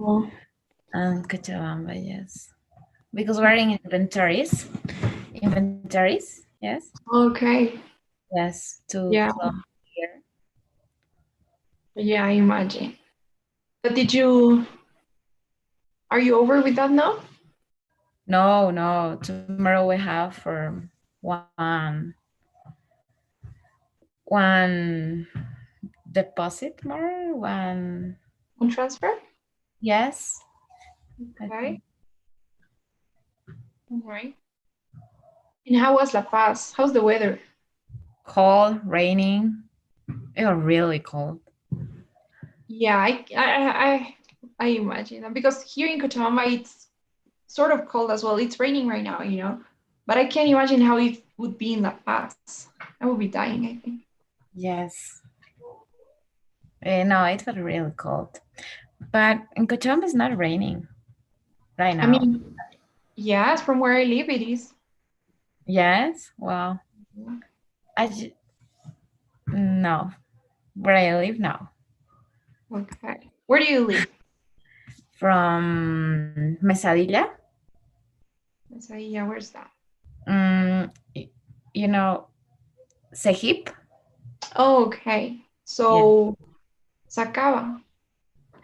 Oh, And Cochabamba, yes. Because we're in inventories. Inventories, yes. okay. Yes, too Yeah, close here. yeah, I imagine. But are you over with that now? No, no. Tomorrow we have for one deposit more. One, On transfer? yes. I Okay, think all right. And how was La Paz? How's the weather? cold, raining. It was really cold. Yeah, I imagine that because here in Cochabamba it's sort of cold as well. It's raining right now, but I can't imagine how it would be in La Paz. I would be dying, I think. Yes. No, it was really cold. But in Cochabamba, it's not raining right I now. mean, yes, from where I live, it is. Yes. Well, no. Where I live now. Okay. Where do you live? From Mesadilla. So, yeah, where's that? Mm, you know, Sejip? Oh, okay. Yeah. So, Sacaba.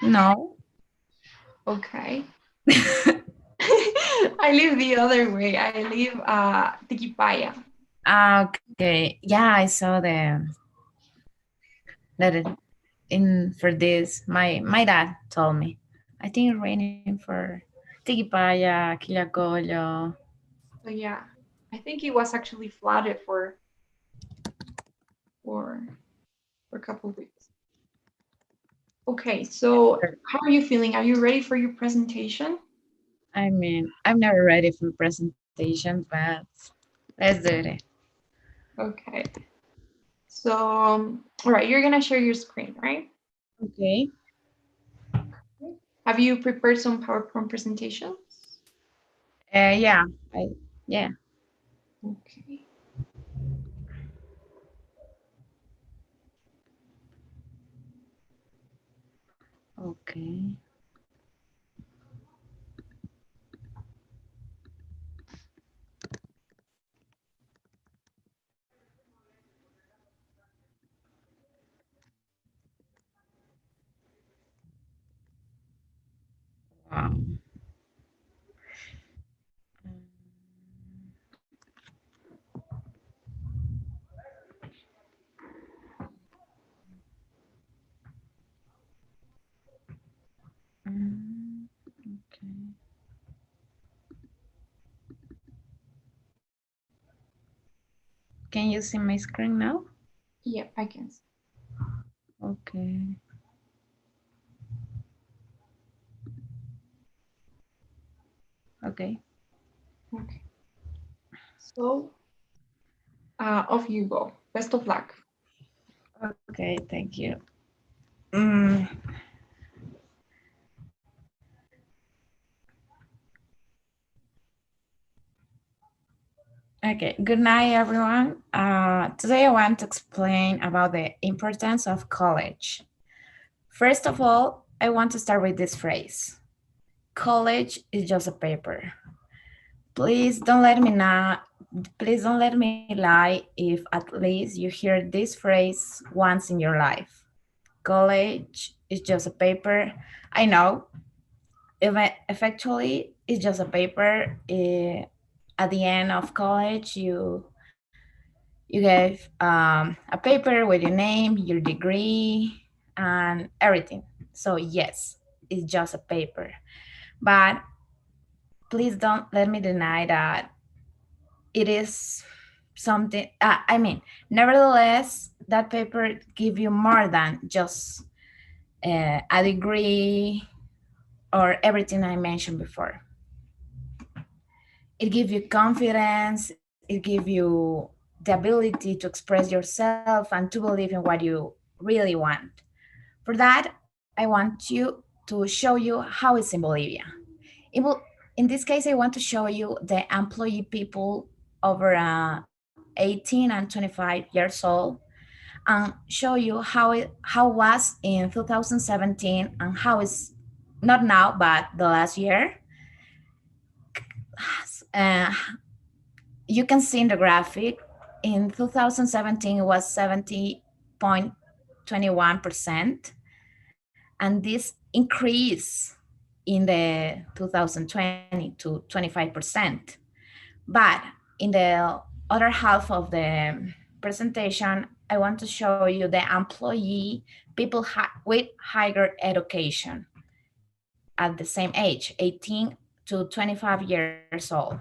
No. Okay. I live the other way. I live Tiquipaya. Okay. Yeah, I saw that in for this. My dad told me. I think it's raining for Tiquipaya, Quillacollo. So yeah, I think it was actually flooded for for a couple of weeks. Okay, so how are you feeling? Are you ready for your presentation? I mean, I'm never ready for presentation, but let's do it. Okay. So, all right, you're gonna share your screen, right? Okay. Have you prepared some PowerPoint presentations? Yeah. I yeah. Okay. Okay. Wow. Okay. Can you see my screen now? Yeah, I can. Okay. Okay. Okay. So, off you go. Best of luck. Okay. Thank you. Mm, okay. Good night, everyone. Today I want to explain about the importance of college. First of all, I want to start with this phrase. College is just a paper. Please don't let me not. Please don't let me lie if at least you hear this phrase once in your life. College is just a paper. I know. Effectively, it's just a paper. At the end of college, you gave a paper with your name, your degree, and everything. So yes, it's just a paper. But please don't let me deny that it is something. Nevertheless, that paper give you more than just a degree or everything I mentioned before. It gives you confidence. It gives you the ability to express yourself and to believe in what you really want. For that, I want you to show you how it's in Bolivia. It will, in this case, I want to show you the employee people over 18 and 25 years old and show you how was in 2017 and how is not now, but the last year, uh, you can see in the graphic, in 2017 it was 70.21%, and this increase in the 2020 to 25%. But in the other half of the presentation, I want to show you the employee, people with higher education at the same age, 18 to 25 years old.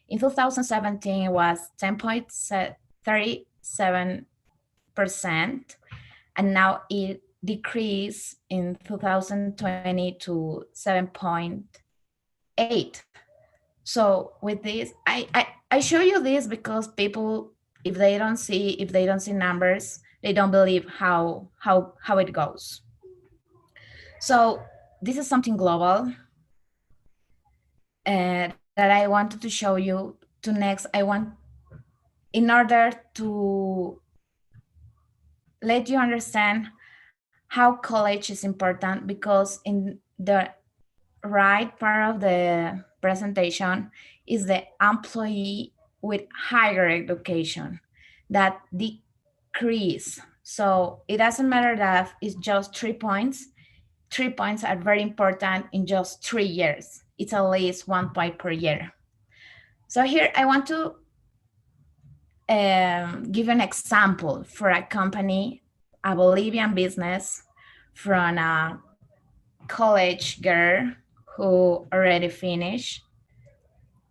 In 2017, it was 10.37%, and now it decreased in 2020 to 7.8. So with this, I show you this because people, if they don't see numbers, they don't believe how it goes. So this is something global that I wanted to show you. To next, I want, in order to let you understand how college is important, because in the right part of the presentation is the employee with higher education that decrease. So it doesn't matter that it's just 3 points. 3 points are very important in just 3 years. It's at least 1 point per year. So here I want to give an example for a company, a Bolivian business, from a college girl who already finished.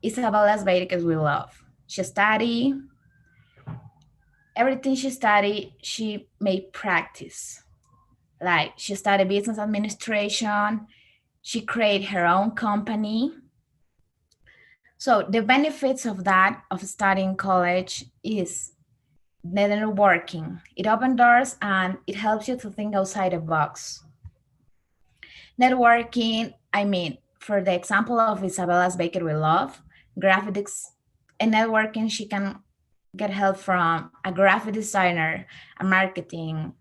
Isabella's Vegas we love. She studied, everything she studied, she made practice. Like she studied business administration, she created her own company. So the benefits of that, of studying college, is networking. It opens doors and it helps you to think outside the box. Networking, I mean, for the example of Isabella's Bakery Love, graphics and networking, she can get help from a graphic designer, a marketing,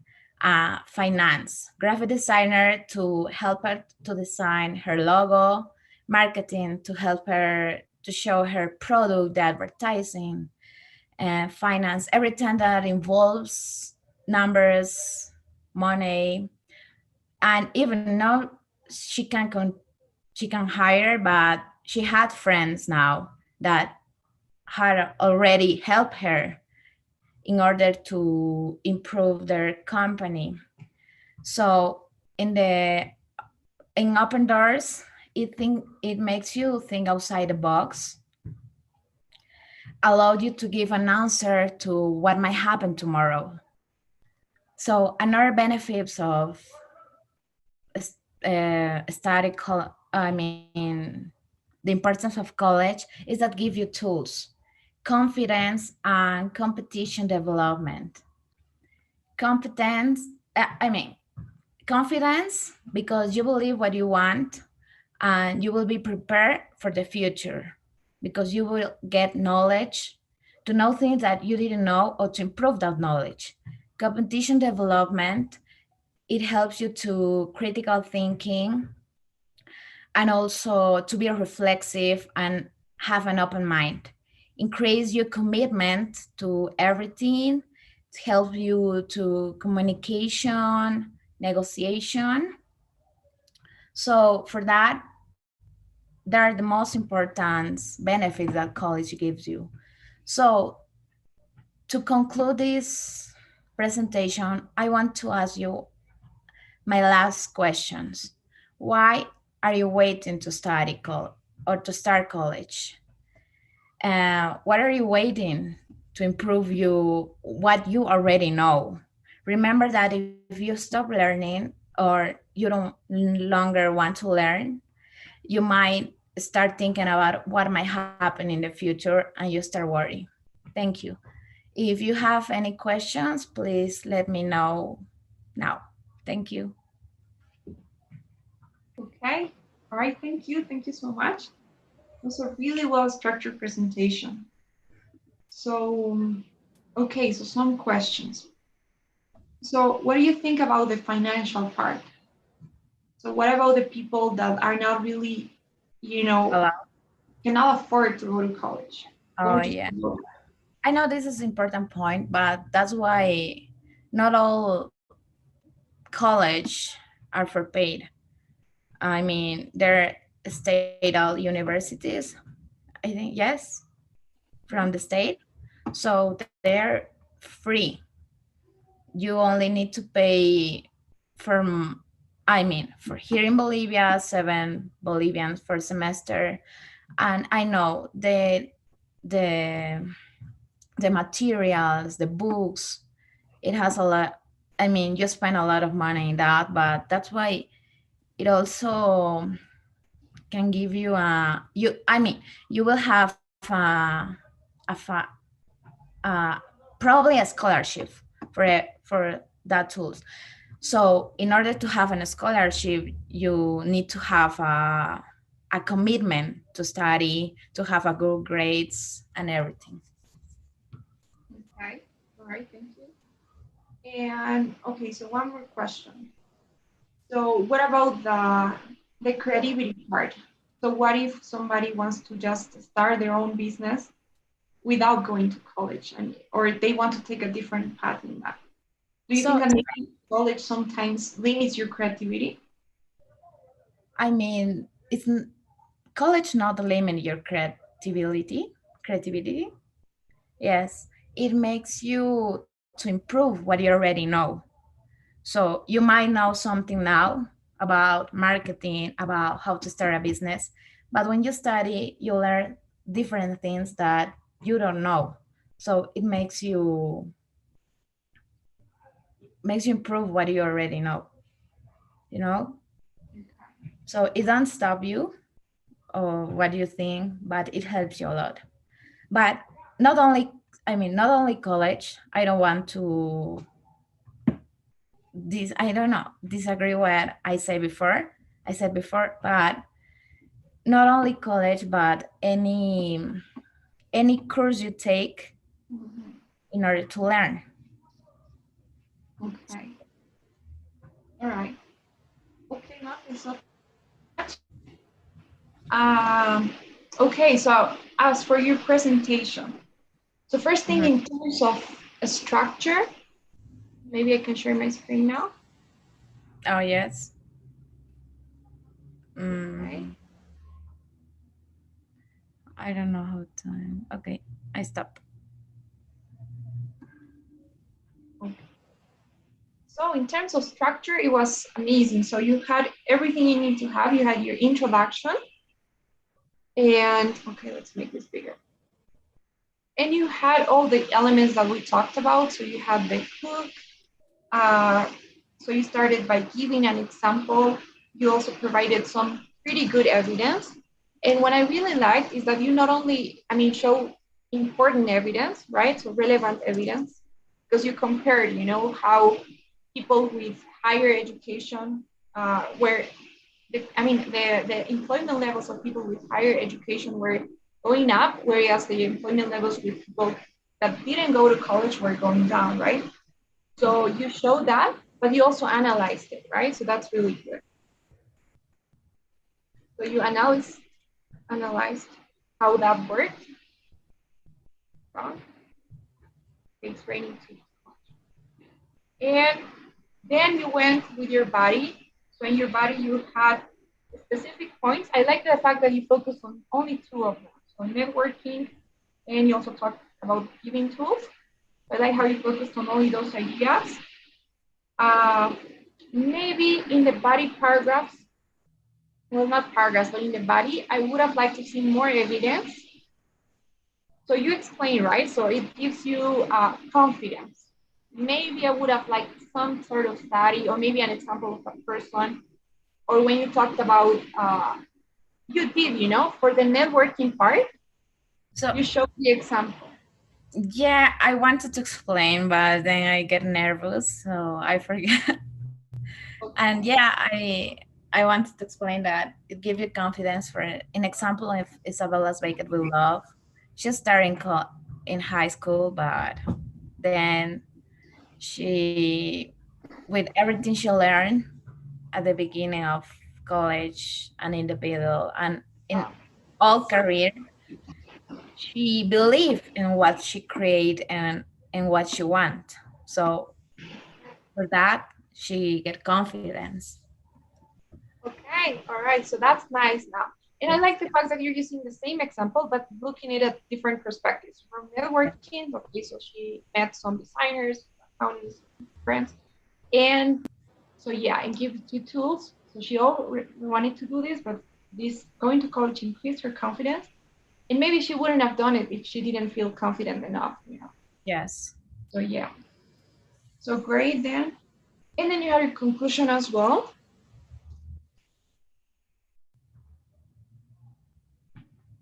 finance, graphic designer to help her to design her logo, marketing to help her to show her product, the advertising, and finance, everything that involves numbers, money, and even now she can hire, but she had friends now that had already helped her in order to improve their company. So in open doors, it makes you think outside the box, allowed you to give an answer to what might happen tomorrow. So another benefits of the importance of college is that give you tools, confidence, and competition development. Competence, confidence because you believe what you want and you will be prepared for the future because you will get knowledge to know things that you didn't know or to improve that knowledge. Competition development, it helps you to critical thinking and also to be reflexive and have an open mind. Increase your commitment to everything, to help you to communication, negotiation. So for that, they are the most important benefits that college gives you. So to conclude this presentation, I want to ask you my last questions. Why are you waiting to study or to start college? What are you waiting to improve what you already know? Remember that if you stop learning or you don't longer want to learn, you might start thinking about what might happen in the future and you start worrying. Thank you. If you have any questions, please let me know now. Thank you. Okay. All right. Thank you. Thank you so much. It was a really well structured presentation. So, okay, so some questions. So, what do you think about the financial part? So what about the people that are not really, you know, Hello? cannot afford to go to college? What Oh, would you yeah. say about I know this is important point, but that's why not all college are for paid. I mean, they're state universities, I think, yes, from that? the state. So they're free. You only need to pay from, I mean, for here in Bolivia, 7 Bolivians per semester. And I know the the materials, the books, it has a lot. I mean, you spend a lot of money in that, but that's why it also can give you a you. I mean, you will have a, fa- a probably a scholarship for that tools. So in order to have a scholarship, you need to have a commitment to study, to have a good grades and everything. Okay. All right. Thank you. And okay, so one more question. So what about the creativity part? So what if somebody wants to just start their own business without going to college, and or they want to take a different path in that? Do you think So that maybe college sometimes limits your creativity? I mean, college not limit your creativity. Yes, it makes you to improve what you already know. So you might know something now about marketing, about how to start a business, but when you study, you learn different things that you don't know. So it makes you improve what you already know, you know? So it don't stop you or what you think, but it helps you a lot. But not only, I mean, not only college, I don't want to this I don't know disagree what I said before, but not only college but any course you take Mhm. in order to learn. Okay. All right. Okay, nothing so much. Um, okay, so as for your presentation, so first thing Mhm. in terms of a structure, maybe I can share my screen now. Oh yes. Okay. mm, I don't know how time. Okay, I stop. Okay. So in terms of structure, it was amazing. So you had everything you need to have. You had your introduction, and okay, let's make this bigger. And you had all the elements that we talked about. So you had the hook. Uh, so you started by giving an example. You also provided some pretty good evidence. And what I really liked is that you not only, I mean, show important evidence, right? So relevant evidence, because you compared, how people with higher education were the employment levels of people with higher education were going up, whereas the employment levels with people that didn't go to college were going down, right? So you showed that, but you also analyzed it, right? So that's really good. So you analyzed how that worked. Wrong. It's raining too much. And then you went with your body. So in your body, you had specific points. I like the fact that you focused on only two of them. So networking, and you also talked about giving tools. I like how you focused on only those ideas. Uh, Maybe in the body paragraphs, well, not paragraphs, but in the body, I would have liked to see more evidence. So you explain, right? So it gives you confidence. Maybe I would have liked some sort of study or maybe an example of a person. Or when you talked about, you did, for the networking part, So you showed the example. yeah, I wanted to explain, but then I get nervous, so I forget. And Okay. yeah, I wanted to explain that it gives you confidence. For an example, if Isabella's Baked with Love, she started in high school, but then she, with everything she learned, at the beginning of college and in the middle and in Uh, all career, she believed in what she create and in what she want. So for that, she get confidence. okay, all right. So that's nice now. And I Yes. like the fact that you're using the same example, but looking at it different perspectives. From networking, okay, so she met some designers, accountants, friends, and so yeah, and gives you tools. So she all wanted to do this, but this going to college increased her confidence, and maybe she wouldn't have done it if she didn't feel confident enough, you know. Yes. So yeah, so great then. And then you had a conclusion as well.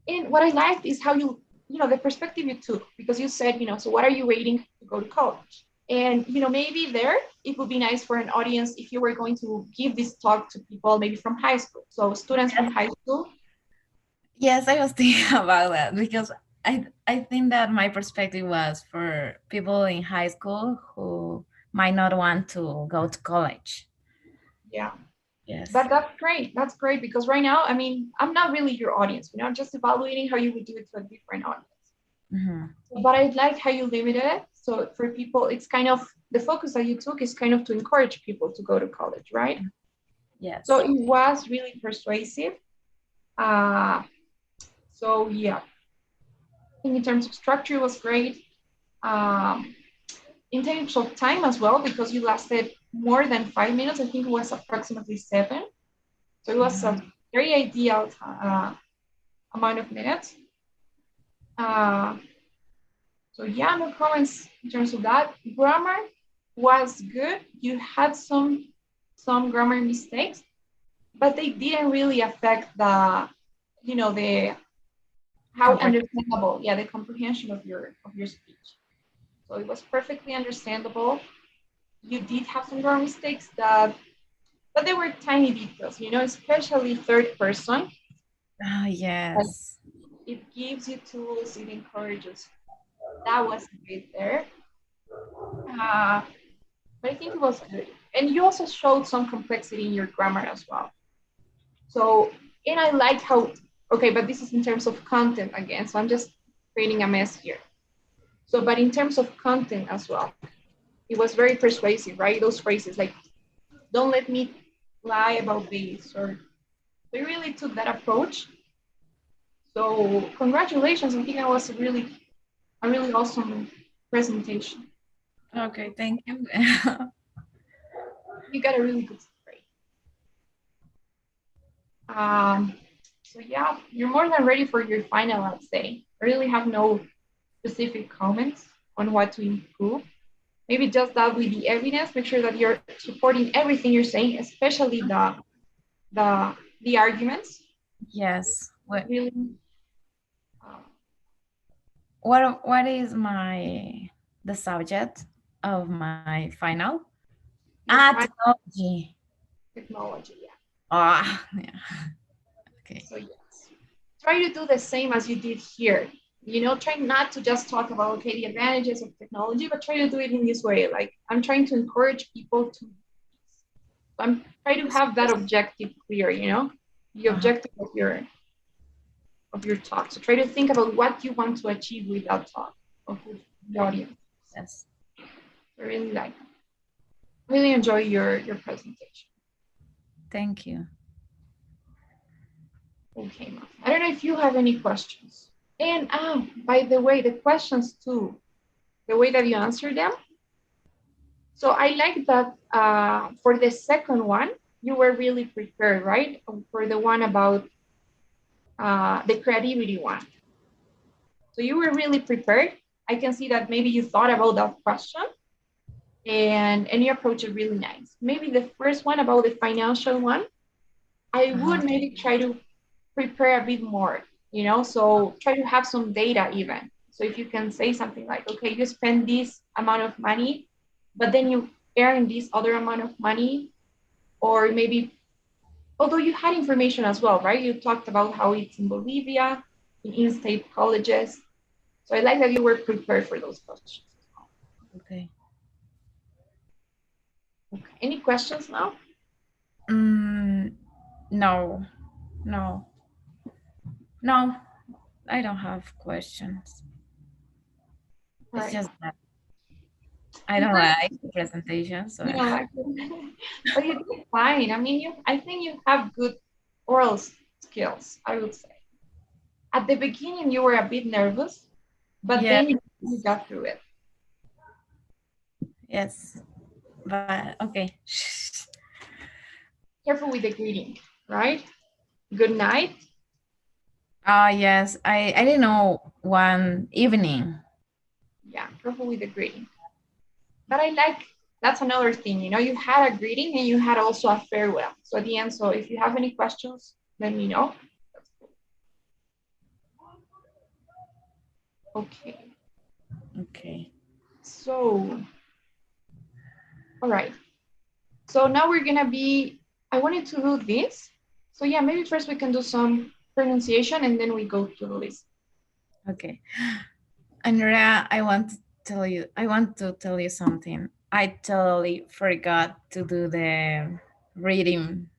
And what I liked is how you know, the perspective you took, because you said, you know, so what are you waiting to go to college? And, you know, maybe there it would be nice for an audience if you were going to give this talk to people maybe from high school. So students from high school. Yes, I was thinking about that because I think that my perspective was for people in high school who might not want to go to college. Yeah. Yes. But that's great. That's great because right now, I mean, I'm not really your audience. You know, I'm just evaluating how you would do it to a different audience. Hmm. But I like how you limited it. So for people, it's kind of the focus that you took is kind of to encourage people to go to college, right? So Yes. it was really persuasive. Uh, so yeah, in terms of structure, it was great. Um, in terms of time as well, because you lasted more than 5 minutes, I think it was approximately 7. So it was a very ideal amount of minutes. Uh, so yeah, no comments in terms of that. Grammar was good. You had some grammar mistakes, but they didn't really affect the, you know, the how Comprehend. understandable, yeah, the comprehension of your speech. So it was perfectly understandable. You did have some grammar mistakes that, but they were tiny details, you know, especially third person. Oh, Like yes. it gives you tools, it encourages. That was great there. Uh, but I think it was good. And you also showed some complexity in your grammar as well. So, and I like how, okay, but this is in terms of content again. So I'm just creating a mess here. So, but in terms of content as well, it was very persuasive, right? Those phrases like, don't let me lie about this, or they really took that approach. So congratulations. I think that was a really awesome presentation. Okay, thank you. You got a really good grade. So yeah, you're more than ready for your final, I'd say. I really have no specific comments on what to improve. Maybe just that with the evidence, make sure that you're supporting everything you're saying, especially the arguments. Yes. Really, uh, What is my the subject of my final? your Ah, final technology. technology. Yeah. Ah, yeah. Okay. So yes, try to do the same as you did here. You know, try not to just talk about okay the advantages of technology, but try to do it in this way. Like I'm trying to encourage people to. I'm trying to have that objective clear. You know, the Uh-huh. objective of your talk. So try to think about what you want to achieve with that talk of the audience. Yes. I really like it. Really enjoy your presentation. Thank you. Okay, Ma. I don't know if you have any questions. And by the way, the questions too, the way that you answer them. So I like that for the second one, you were really prepared, right? For the one about the creativity one. So you were really prepared. I can see that maybe you thought about that question and you approach it really nice. Maybe the first one about the financial one, I Uh-huh. would maybe try to prepare a bit more, you know, so try to have some data even. So if you can say something like, okay, you spend this amount of money, but then you earn this other amount of money, or maybe, although you had information as well, right? You talked about how it's in Bolivia, in in-state colleges. So I like that you were prepared for those questions. Okay. Okay. Any questions now? Mm, no, no, no. I don't have questions. All It's right. just that I In don't first, like the presentation, so you know, like, but you did fine. I mean, I think you have good oral skills, I would say. At the beginning, you were a bit nervous, but yeah, then you got through it. yes, but okay. Careful with the greeting, right? Good night. Oh yes, I didn't know one evening. Yeah, careful with the greeting. But I like that's another thing. You know, you had a greeting and you had also a farewell. So at the end, so if you have any questions, let me know. Okay. Okay. So, all right. So now we're gonna be. I wanted to do this. So yeah, maybe first we can do some pronunciation and then we go to the list. Okay. Andrea, I want to tell you something. I totally forgot to do the reading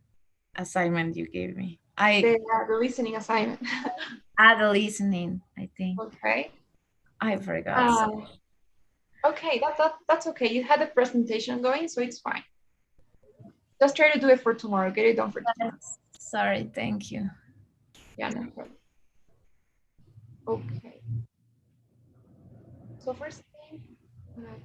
assignment you gave me. I The listening assignment. add the listening, I think. Okay. I forgot. So Um, okay, that's okay. You had the presentation going, so it's fine. Just try to do it for tomorrow. Get it done for tomorrow. sorry, thank you. Yeah, no problem. Okay. So first thing, let's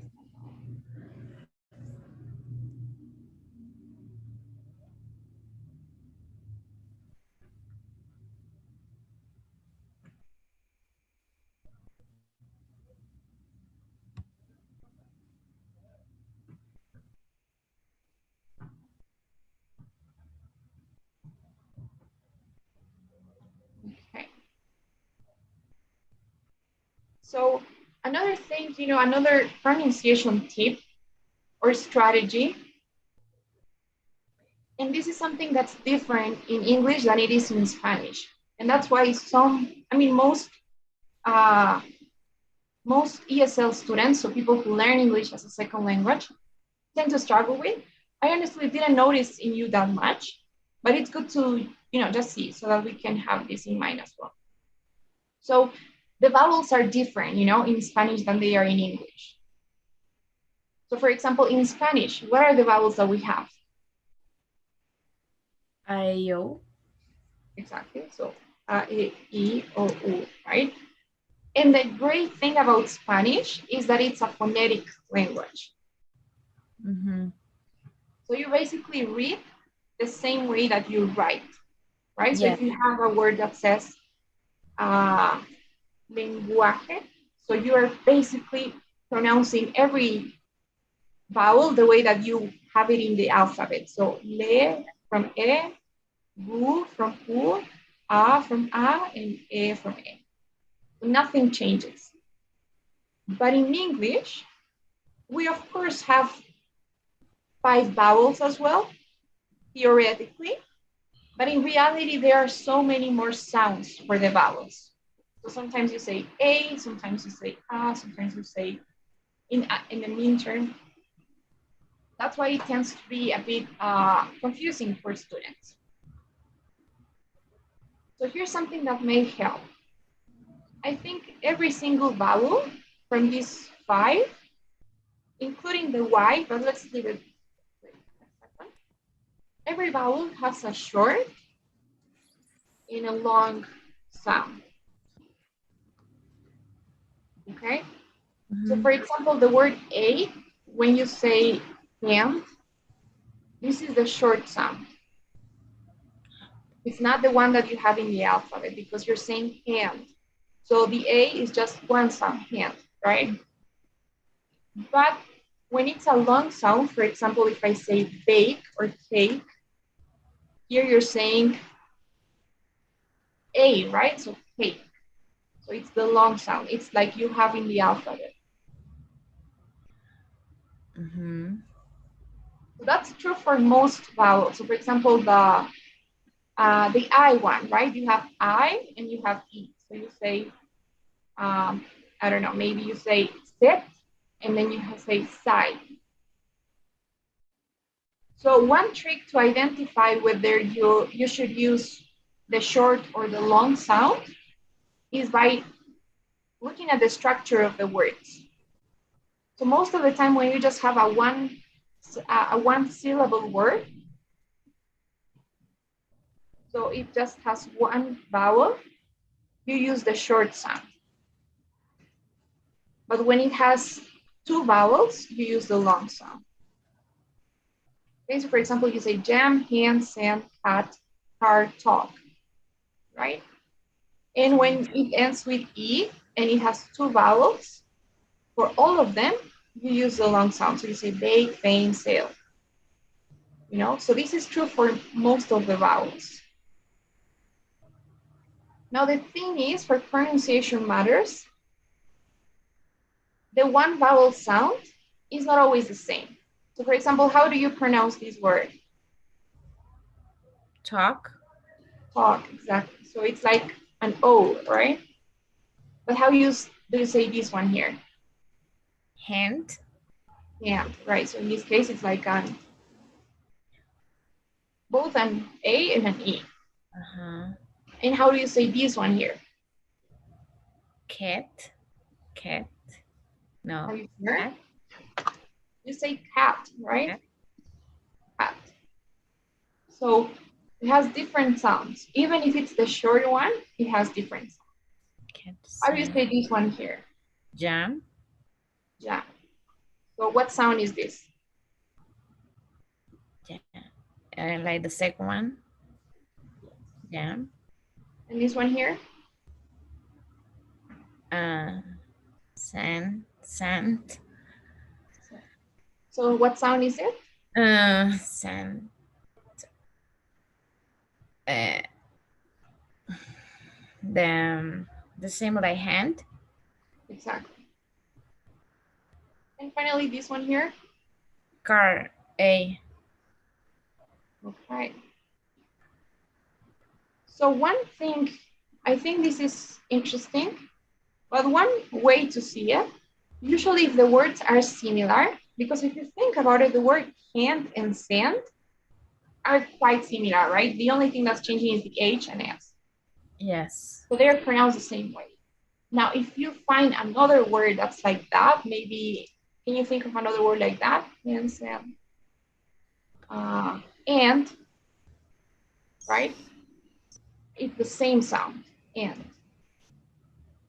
okay. So another thing, another pronunciation tip or strategy, and this is something that's different in English than it is in Spanish. And that's why uh, most ESL students, so people who learn English as a second language, tend to struggle with. I honestly didn't notice in you that much, but it's good to, just see so that we can have this in mind as well. So the vowels are different, in Spanish than they are in English. So for example, in Spanish, what are the vowels that we have? I-O. Exactly. So E, I, O, U, right? And the great thing about Spanish is that it's a phonetic language. Mm-hmm. So you basically read the same way that you write, right? So Yeah. if you have a word that says uh, lenguaje, so you are basically pronouncing every vowel the way that you have it in the alphabet. So le from e, gu from u, a from a, and e from e. Nothing changes. But in English, we of course have five vowels as well, theoretically, but in reality, there are so many more sounds for the vowels. So sometimes you say a, sometimes you say a, sometimes you say in the mean term. That's why it tends to be a bit confusing for students. So here's something that may help. I think every single vowel from these five, including the Y, but let's leave it. Every vowel has a short and a long sound. Okay. So Mm-hmm. for example, the word A, when you say hand, this is the short sound. It's not the one that you have in the alphabet because you're saying hand. So the A is just one sound, hand, right? But when it's a long sound, for example, if I say bake or cake, here you're saying A, right? So cake. So it's the long sound. It's like you have in the alphabet. Mm-hmm. So that's true for most vowels. So for example, the I one, right? You have I and you have E. So you say, I don't know, maybe you say sit and then you say side. So one trick to identify whether you should use the short or the long sound is by looking at the structure of the words. So most of the time when you just have a one syllable word, so it just has one vowel, you use the short sound. But when it has two vowels, you use the long sound. Okay, so for example, you say jam, hand, sand, cat, car, talk, right? And when it ends with E and it has two vowels, for all of them, you use the long sound. So you say bake, feign, sail. You know, so this is true for most of the vowels. Now the thing is, for pronunciation matters, the one vowel sound is not always the same. So for example, how do you pronounce this word? Talk. Talk, exactly. So it's like an O, right? But how do you say this one here? Hand. Hand, right? So in this case, it's like both an A and an E. Uh-huh. And how do you say this one here? Cat. Cat. Are No. you sure? Cat. You say cat, right? Cat. Cat. So it has different sounds. Even if it's the short one, it has different sounds. Cat. How do you Sand. say this one here? Jam. Yeah. So what sound is this? Jam. Like the second one. Jam. And this one here? Sand. Sand. So what sound is it? Sand. Uh, the same like hand. Exactly. And finally, this one here. Car. A. Okay. So one thing, I think this is interesting, but one way to see it, usually if the words are similar, because if you think about it, the word hand and sand are quite similar, right? The only thing that's changing is the H and S. Yes. So they're pronounced the same way. Now, if you find another word that's like that, maybe, can you think of another word like that? And sand. And, right? It's the same sound, and.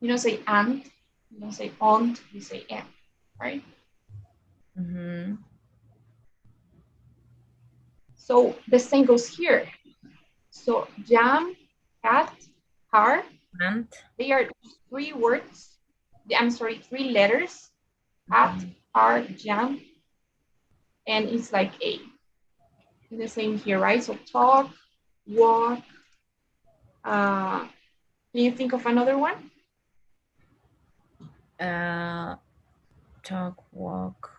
You don't say and, you don't say on, you say and, right? Mm-hmm. So the same goes here. So jam, cat, car, And. they are three words. I'm sorry, three letters. Cat, car, jam, and it's like A. The same here, right? So talk, walk. Can you think of another one? Talk, walk.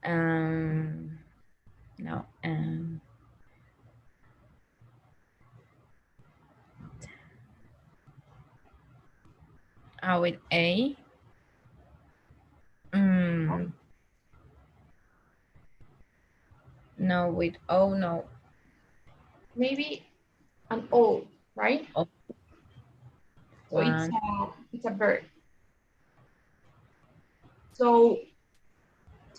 No. With A. No, with O, no. Maybe an O, right? O. So it's One. a bird. So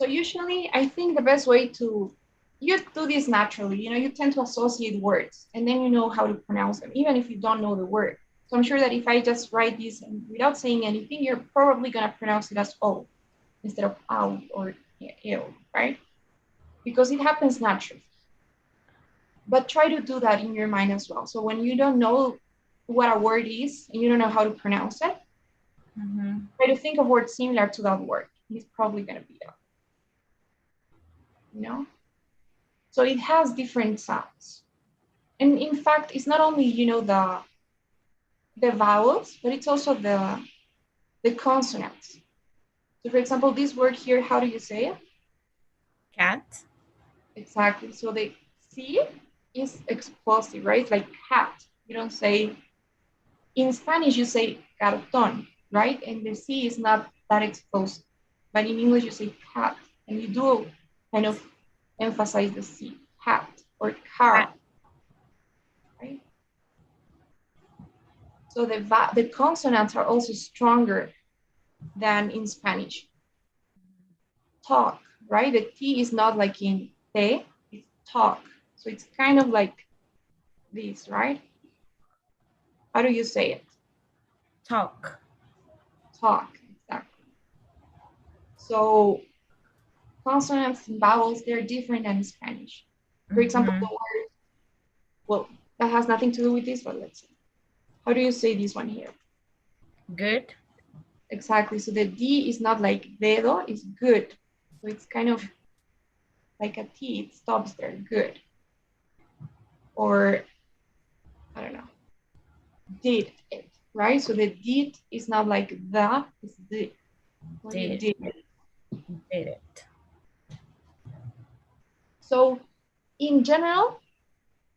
usually I think the best way to you do this naturally, you tend to associate words and then you know how to pronounce them, even if you don't know the word. So I'm sure that if I just write this and without saying anything, you're probably gonna pronounce it as O instead of ow or ew, right? Because it happens naturally. But try to do that in your mind as well. So when you don't know what a word is and you don't know how to pronounce it, try to think of words similar to that word. It's probably gonna be that. You know? So it has different sounds. And in fact, it's not only, the vowels, but it's also the consonants. So for example, this word here, how do you say it? Cat. Exactly. So the C is explosive, right? It's like cat. You don't say, in Spanish, you say cartón, right? And the C is not that explosive. But in English, you say cat. And you do kind of emphasize the C, hat or car, right? So the consonants are also stronger than in Spanish. Talk, right? The T is not like in te, it's talk. So it's kind of like this, right? How do you say it? Talk. Talk, exactly. So consonants and vowels, they're different than Spanish. For example, the word, well, that has nothing to do with this, but let's see. How do you say this one here? Good. Exactly. So the D is not like dedo, it's good. So it's kind of like a T, it stops there, good. Or, I don't know, did it, right? So the did is not like the, it's the. What you Did. did. Did it. So in general,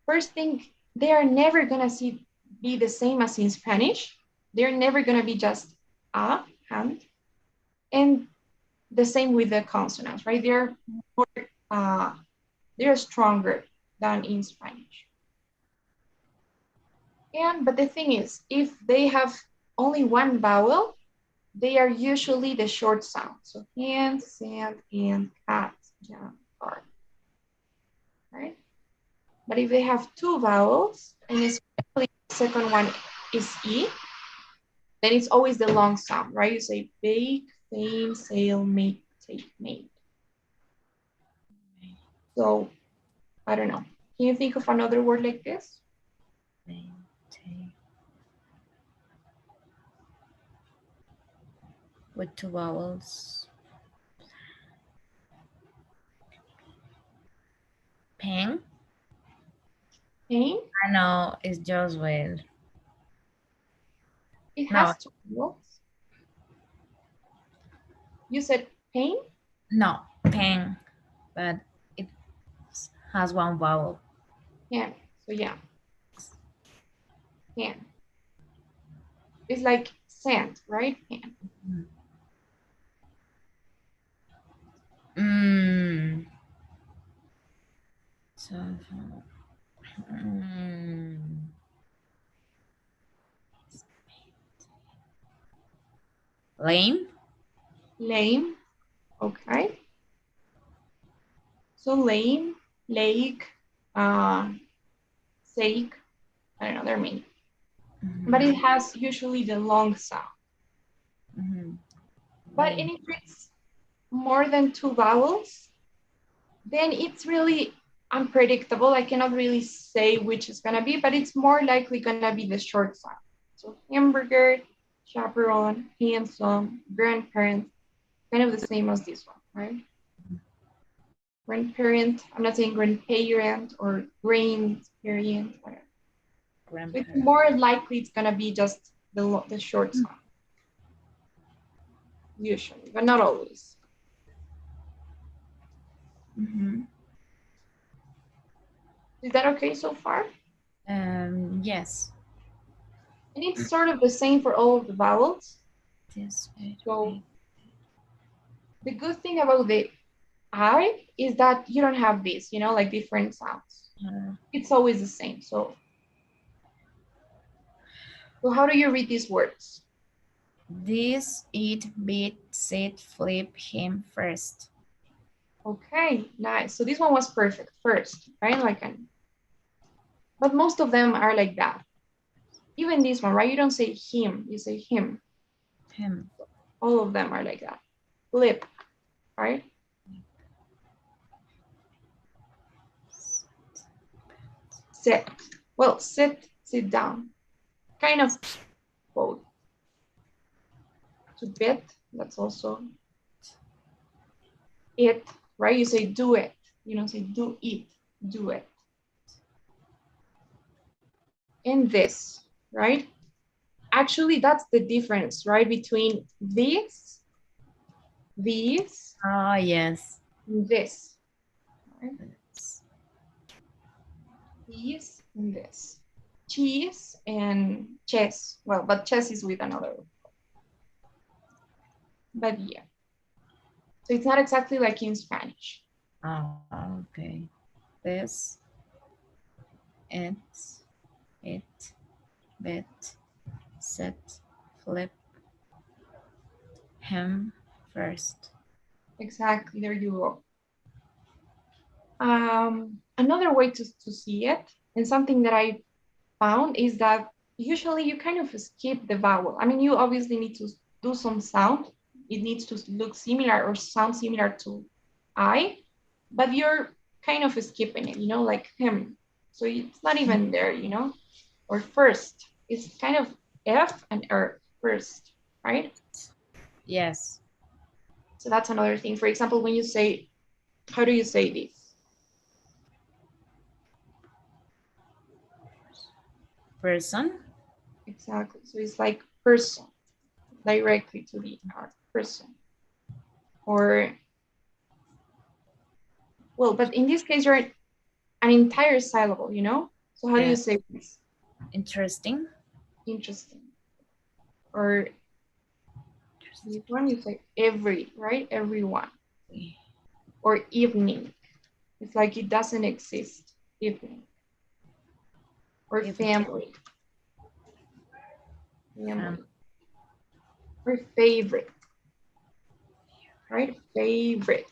first thing, they are never gonna be the same as in Spanish. They're never gonna be just a, hand. And the same with the consonants, right? They're stronger than in Spanish. But the thing is, if they have only one vowel, they are usually the short sound. So hand, sand, and cat, jam, car, right? But if they have two vowels, and especially the second one is E, then it's always the long sound, right? You say bake, feign, sail, make, take, made. So I don't know. Can you think of another word like this? With two vowels. Pen. Pain? I know it's just with. It No, has two vowels. You said pain? no, pen, but it has one vowel. Pan. So yeah, pan. It's like sand, right? Pan. Mm. So, mm. Lame. Lame. Okay. So lame, lake, sake. I don't know, there are many. But it has usually the long sound. But Lame. if it's more than two vowels, then it's really unpredictable. I cannot really say which is gonna be, but it's more likely gonna be the short sound. So hamburger, chaperone, handsome, grandparent, kind of the same as this one, right? Grandparent, I'm not saying grandparent or grandparent, whatever. So it's Grandparent. more likely it's gonna be just the short sound, usually, but not always. Is that okay so far? Yes. And it's sort of the same for all of the vowels. This. So the good thing about the I is that you don't have this, like different sounds. It's always the same. So how do you read these words? This, it, beat, sit, flip, him first. Okay, nice. So this one was perfect first, right? But most of them are like that. Even this one, right? You don't say him, you say him. Him. All of them are like that. Flip, right? Sit. Well, sit down. Kind of both. To bit, that's also it, right? You say do it. You don't say do it, do it. And this, right? Actually, that's the difference, right? Between this, these, Oh, yes. and this. Right? These and this. Cheese and chess. Well, but chess is with another. But yeah. So it's not exactly like in Spanish. Okay. This, it, it, bit, set, flip, him, first. Exactly, there you go. Another way to see it, and something that I found is that usually you kind of skip the vowel. I mean, you obviously need to do some sound. It needs to look similar or sound similar to I, but you're kind of skipping it, like him. So it's not even there, or first. It's kind of F and R first, right? Yes. So that's another thing. For example, when you say, how do you say this? Person. Exactly. So it's like person, directly to the R, person. Or, well, but in this case, you're an entire syllable, So how do you Yeah. say this? Interesting. Interesting. Or this one, you say every, right? Everyone. Or evening. It's like it doesn't exist. Evening. Or If family. um, Family. Or favorite, right? Favorite.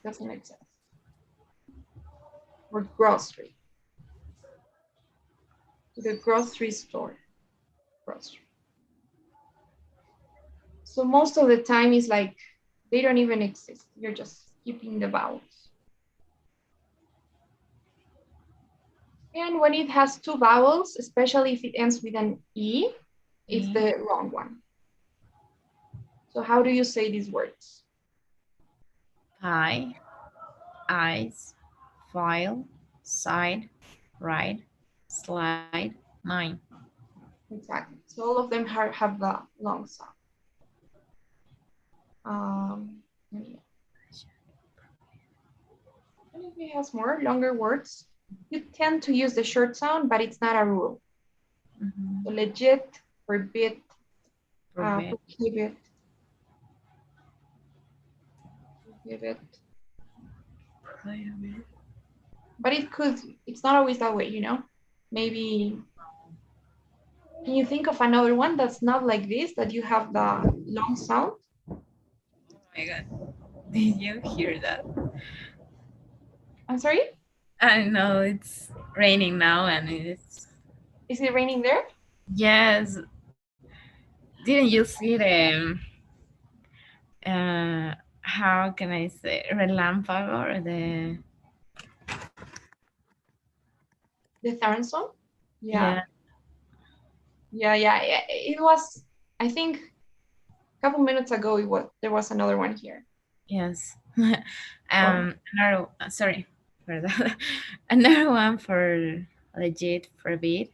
Doesn't exist. Or grocery. To the grocery store. Grocery. So most of the time it's like they don't even exist. You're just skipping the vowels. And when it has two vowels, especially if it ends with an E, it's E, the wrong one. So how do you say these words? pie, eyes, file, side, right, slide, mine. Exactly. So all of them have the long sound. Yeah. And if it has more longer words, you tend to use the short sound, but it's not a rule. Mm-hmm. So legit, forbid, Forbid. prohibit, prohibit. Prohibit. But it's not always that way, Maybe, can you think of another one that's not like this, that you have the long sound? Oh my god. Did you hear that? I'm sorry? I know it's raining now and it's. Is it raining there? Yes. Didn't you see how can I say, relámpago or the. The Tharanson? Yeah. Yeah. Yeah. It was, I think, a couple minutes ago, there was another one here. Yes. Oh, Another, sorry for that. Another one for legit, forbid.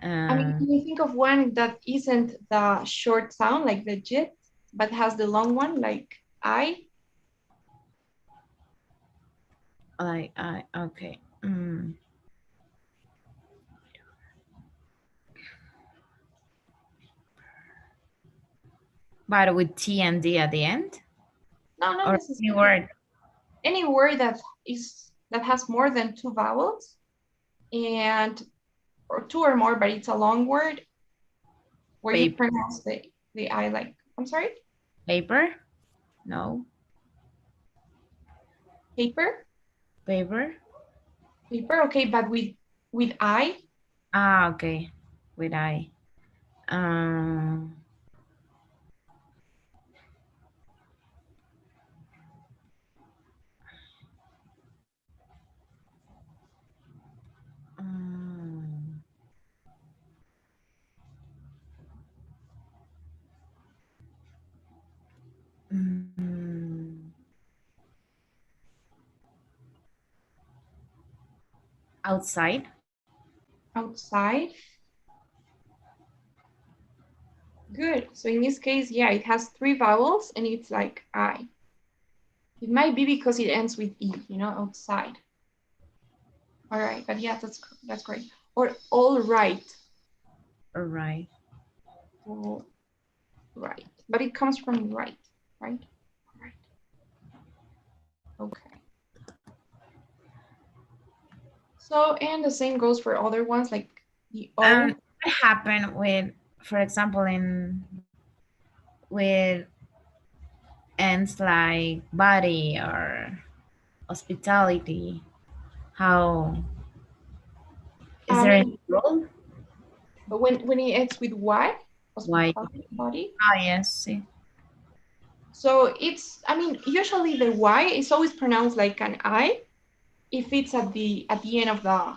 I mean, Uh, can you think of one that isn't the short sound, like legit, but has the long one, like I? like I okay. But with T and D at the end, No, not or any necessarily. word. Any word that has more than two vowels and or two or more, but it's a long word where you Paper. pronounce the I like. I'm sorry, Paper. No. paper, Paper. paper. Okay, but with I. Ah, okay. With I. Um. um, mm, outside. Outside. Good. So in this case, yeah, it has three vowels and it's like I. It might be because it ends with E, outside. All right, but yeah, that's great. Or all right. All right. All right. But it comes from right, right? All right. Okay. So, and the same goes for other ones like the O. What happened with, for example, in with ends like body or hospitality? How is I there any mean, rule? when it ends with Y, Why? hospitality body. Ah, yes. See. So it's, I mean, usually the Y is always pronounced like an I if it's at the end of the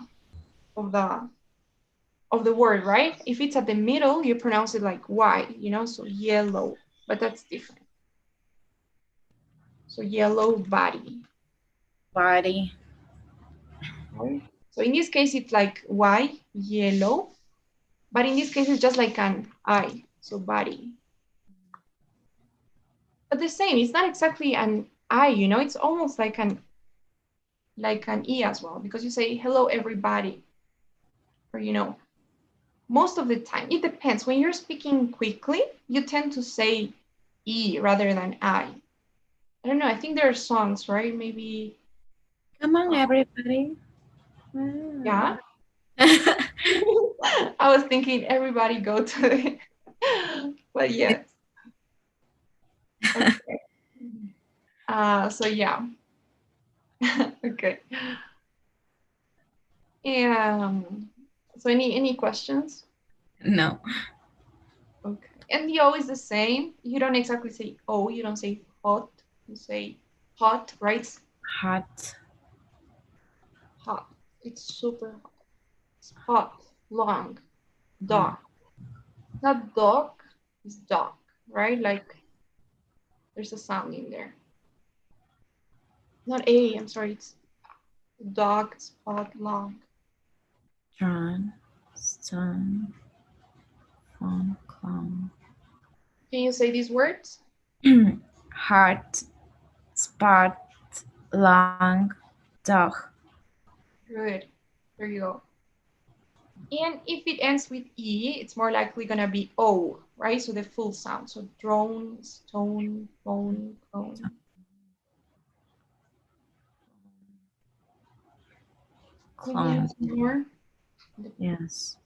of the word, right? If it's at the middle, you pronounce it like Y, you know, so yellow, but that's different. So yellow body, Body. right? So in this case, it's like Y, yellow, but in this case, it's just like an I, so body. But the same, it's not exactly an I, you know, it's almost like an E as well, because you say hello everybody, or you know, most of the time, it depends. When you're speaking quickly, you tend to say E rather than I. I don't know. I think there are songs, right? Maybe, Come on, uh, everybody. yeah. I was thinking everybody go to it. But yes. Okay. So yeah. Okay. Um, so any questions? No. Okay. And the O is the same. You don't exactly say O, you don't say hot. You say hot, right? Hot. Hot. It's super hot. It's hot, long, Hot. dark. Not dog, it's dog, right? Like there's a sound in there. Not A, I'm sorry, it's dog, spot, long. Drawn. Stone. Phone. Clown. Can you say these words? Heart. Spot. Long. Dog. Good. There you go. And if it ends with E, it's more likely gonna be O, right? So the full sound. So drone, stone, phone, cone. Maybe Clown. add some more. Yes.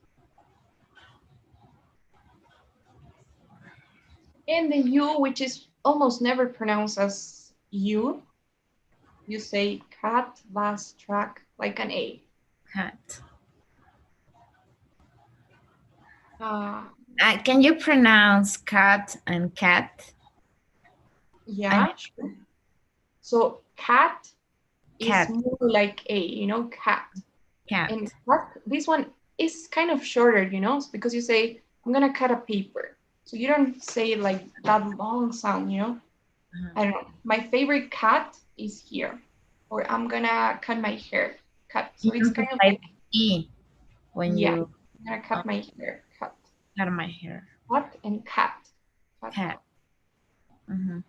And the U, which is almost never pronounced as U, you say cat, bus, track, like an A. Cat. Uh, Can you pronounce cat and cat? And yeah, sure. So cat is cat. more like A, you know, cat. And Cat. cut, this one is kind of shorter, you know, because you say, I'm gonna cut a paper. So you don't say like that long sound, you know. I don't know. My favorite cut is here. Or I'm gonna cut my hair. Cut. So You it's kind of emphasize like, E when yeah, you I'm gonna cut my hair. Cut. cut my hair. Cut and cut. Cut. Cat. Mm-hmm.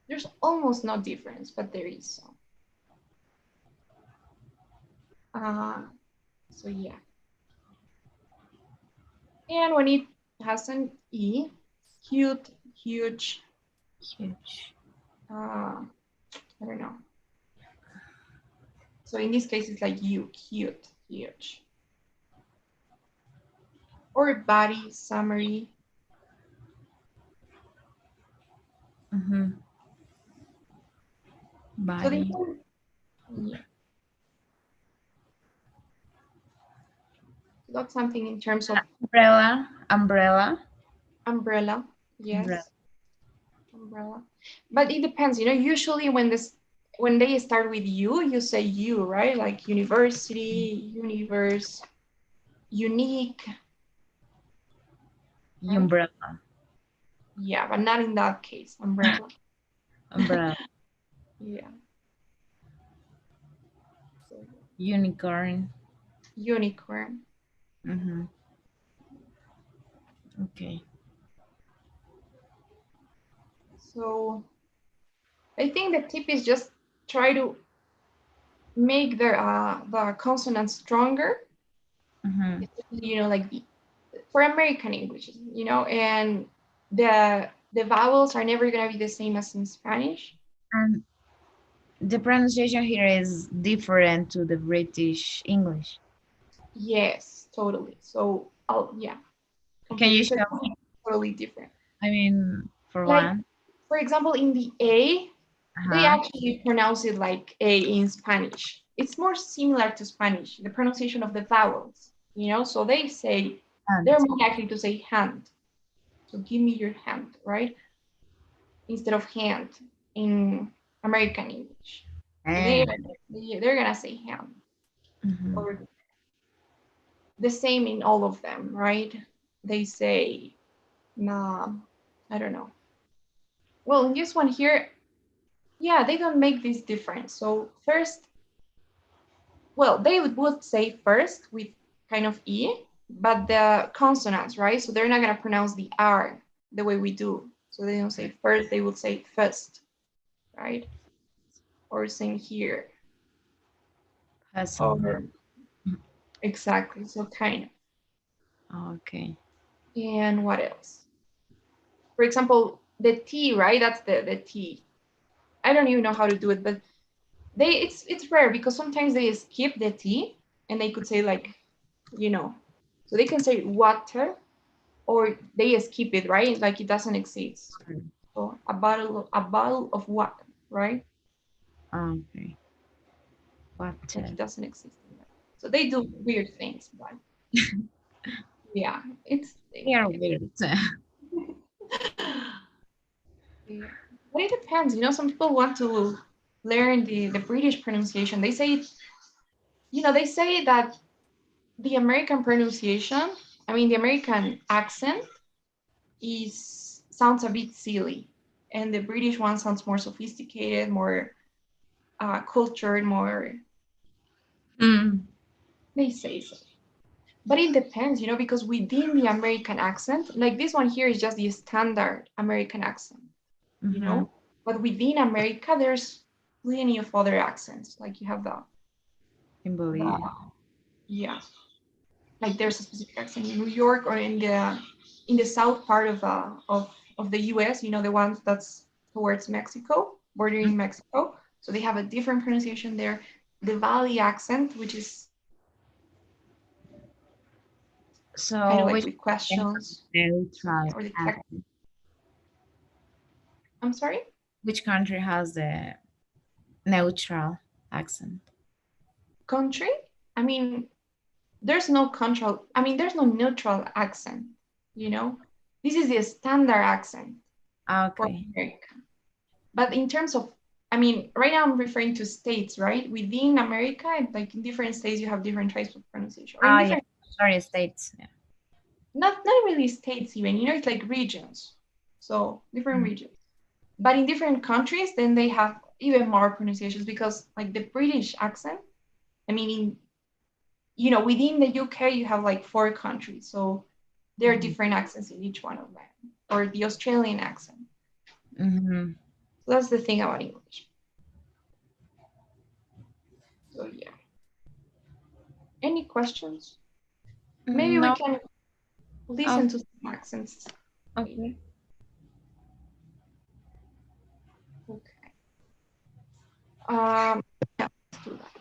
There's almost no difference, but there is some. Uh, so yeah. And when it has an E, cute, huge, Huge. I don't know. So in this case, it's like you, cute, huge. Or body, summary. Mm-hmm. So the Body. yeah, that's something in terms of Umbrella. Umbrella. umbrella. Umbrella. Yes, umbrella. But it depends, you know, usually when they start with you say you, right? Like university, universe, unique, right? Umbrella. Yeah, but not in that case, umbrella. Umbrella. Yeah. So Unicorn. unicorn. Mm-hmm. Okay. So I think the tip is just try to make the consonants stronger. Mm-hmm. You know, like for American English, you know, and the vowels are never gonna be the same as in Spanish. And the pronunciation here is different to the British English. Yes, totally. So, yeah, Can you completely. So show it's me? totally different. I mean, for Like, one. for example, in the A, they Uh-huh. actually pronounce it like A in Spanish. It's more similar to Spanish, the pronunciation of the vowels, So they say, And they're more likely to say hand. So give me your hand, right? Instead of hand in American English. So and they're gonna say hand. mhm. Or the same in all of them, right? They say, nah, I don't know. Well, in this one here, yeah, they don't make this difference. So first, well, they would say first with kind of E, but the consonants, right? So they're not gonna pronounce the R the way we do. So they don't say first, they would say first, right? Or same here. Person. Or exactly, so kind of. Okay. And what else? For example, the T, right? That's the T. I don't even know how to do it, but it's rare because sometimes they skip the T and they could say like, so they can say water or they skip it, right? Like it doesn't exist. So a bottle of water, right? Okay. Like Water. it doesn't exist. So they do weird things, but yeah, it's They are weird. yeah. But it depends. Some people want to learn the British pronunciation. They say that the American pronunciation, I mean the American accent is sounds a bit silly, and the British one sounds more sophisticated, more cultured, more. Mm. They say so, but it depends, because within the American accent, like this one here is just the standard American accent, you Mm-hmm. know. But within America, there's plenty of other accents. Like you have Can the believe. yeah, like there's a specific accent in New York or in the south part of the U.S. The ones that's towards Mexico, bordering Mexico. So they have a different pronunciation there. The Valley accent, which is kind of So, like which with questions, neutral or the tech. accent? I'm sorry, Which country has the neutral accent? country. I mean, there's no control. I mean, there's no neutral accent. You know, this is the standard accent for Okay. America. But in terms of, I mean, right now I'm referring to states, right? Within America, like in different states, you have different types of pronunciation, or in Ah, yeah. different, Sorry, states. Yeah. not really states even, it's like regions. So different regions. But in different countries, then they have even more pronunciations because like the British accent, I mean, within the UK, you have like 4 countries. So there are Mm-hmm. different accents in each one of them, or the Australian accent. Mm-hmm. So that's the thing about English. So yeah. Any questions? Maybe we No. can Oh, listen to some accents. okay. Okay. Um, yeah, let's do that.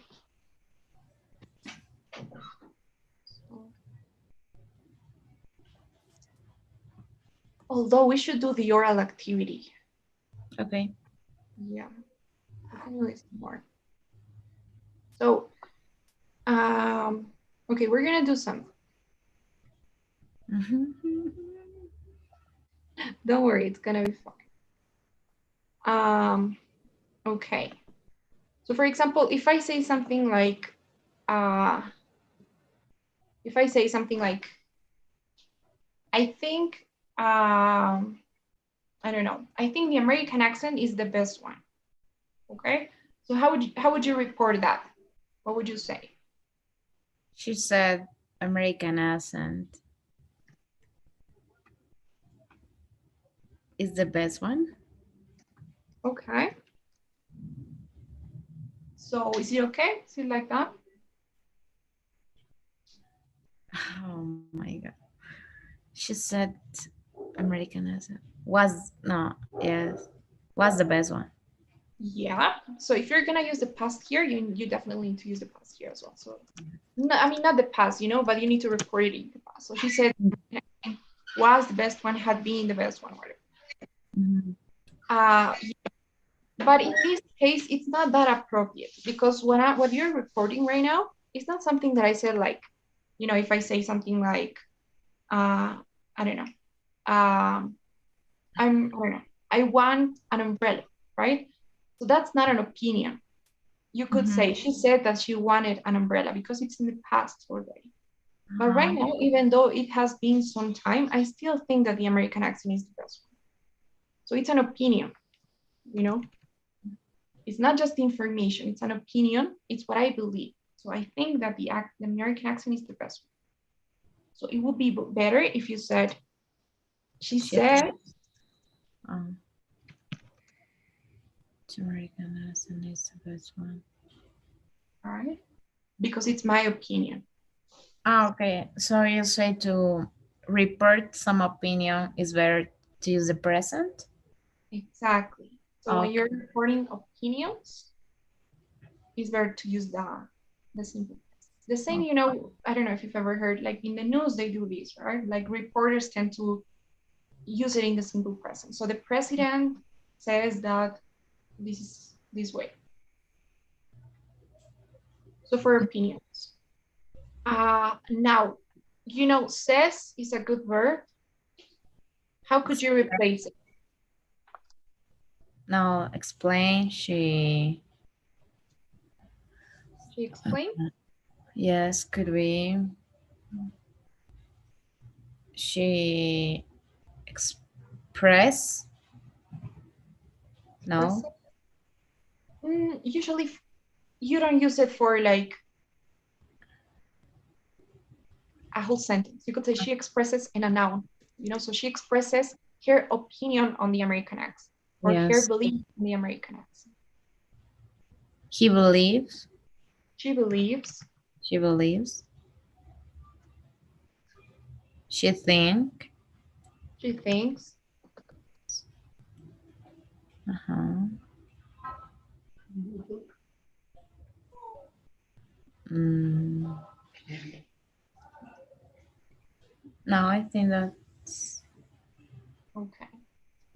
So, although we should do the oral activity. Okay. Yeah, we can listen more. So, okay, we're gonna do some. Mm-hmm. Don't worry, it's gonna be fun. Okay. So, for example, uh, if I say something like, I think, I don't know, I think the American accent is the best one. Okay. So how would you report that? What would you say? She said American accent is the best one. Okay. So is it okay? Is it like that? Oh my god. She said American accent was no, yes, was the best one. Yeah. So if you're gonna use the past here, you definitely need to use the past here as well. So no, I mean not the past, but you need to report it in the past. So she said was the best one, had been the best one, whatever. Mhm. But in this case, it's not that appropriate because what you're recording right now, it's not something that I said like, if I say something like, I don't know, I don't know, I want an umbrella, right? So that's not an opinion. You could Mhm. say she said that she wanted an umbrella because it's in the past already. But right Uh-huh. now, even though it has been some time, I still think that the American accent is the best one. So it's an opinion, you know? It's not just information, it's an opinion, it's what I believe. So I think that the American accent is the best one. So it would be better if you said, she She said, um, American accent is the best one. all right, because it's my opinion. Ah, okay. So you say to report some opinion is better to use the present? Exactly. So when Okay. you're reporting opinions, it's better to use the simple past. The same, I don't know if you've ever heard, like in the news, they do this, right? Like reporters tend to use it in the simple present. So the president says that this is this way. So for opinions. Now, says is a good verb. How could you replace it? Now explain. She explained. Yes, could be she express? Express No. it. Usually, you don't use it for like a whole sentence. You could say she expresses in a noun. So she expresses her opinion on the American accent or her Yes. belief in the American accent. He believes. She believes. She believes. She think. She thinks. Uh-huh. Mm. No, I think that's Okay.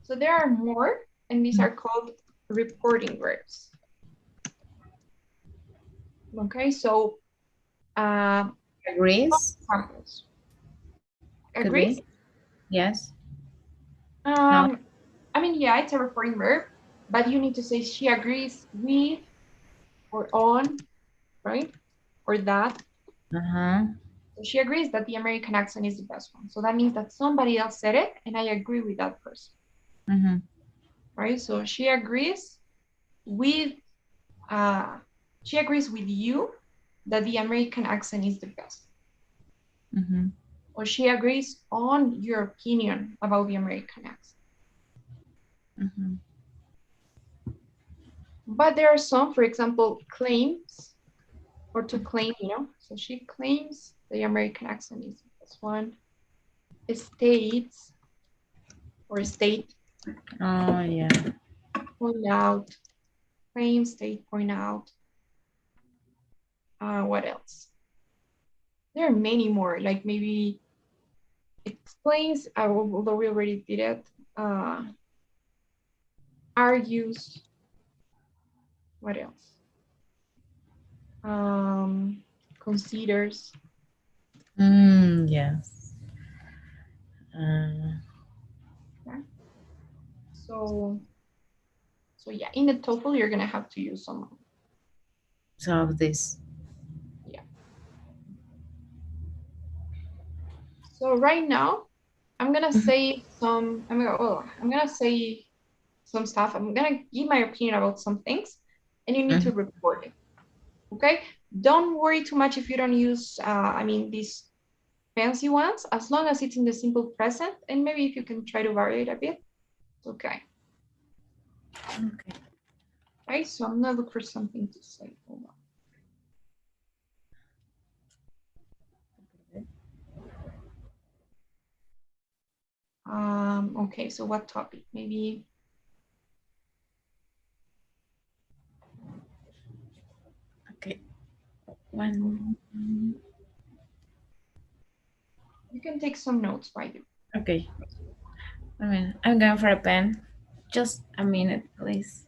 So there are more, and these are called reporting verbs. Okay. So uh, agrees. examples. Could Agrees? be. Yes. No. Um, I mean, yeah, it's a reporting verb, but you need to say she agrees with or on, right? Or that. Uh-huh. So she agrees that the American accent is the best one. So that means that somebody else said it, and I agree with that person, Mm-hmm. right? So with uh, she agrees with you that the American accent is the best, Mm-hmm. or she agrees on your opinion about the American accent. Mm-hmm. But there are some, for example, claims or to claim. So she claims the American accent is the best one. States or state Oh yeah. point out, claim, state point out. What else? There are many more, like maybe explains, although we already did it, argues, what else? Considers. Yes. Yeah. So, so yeah, in the TOEFL, you're gonna have to use some. Some of this. Yeah. So right now, I'm gonna say some. I'm gonna say some stuff. I'm gonna give my opinion about some things, and you need to Mhm. report it. Okay. Don't worry too much if you don't use. These fancy ones, as long as it's in the simple present, and maybe if you can try to vary it a bit. Okay. Okay. Right. So I'm gonna look for something to say. Hold on. Okay. So what topic? Maybe. One. You can take some notes while you. Okay. I'm going for a pen. Just a minute, please.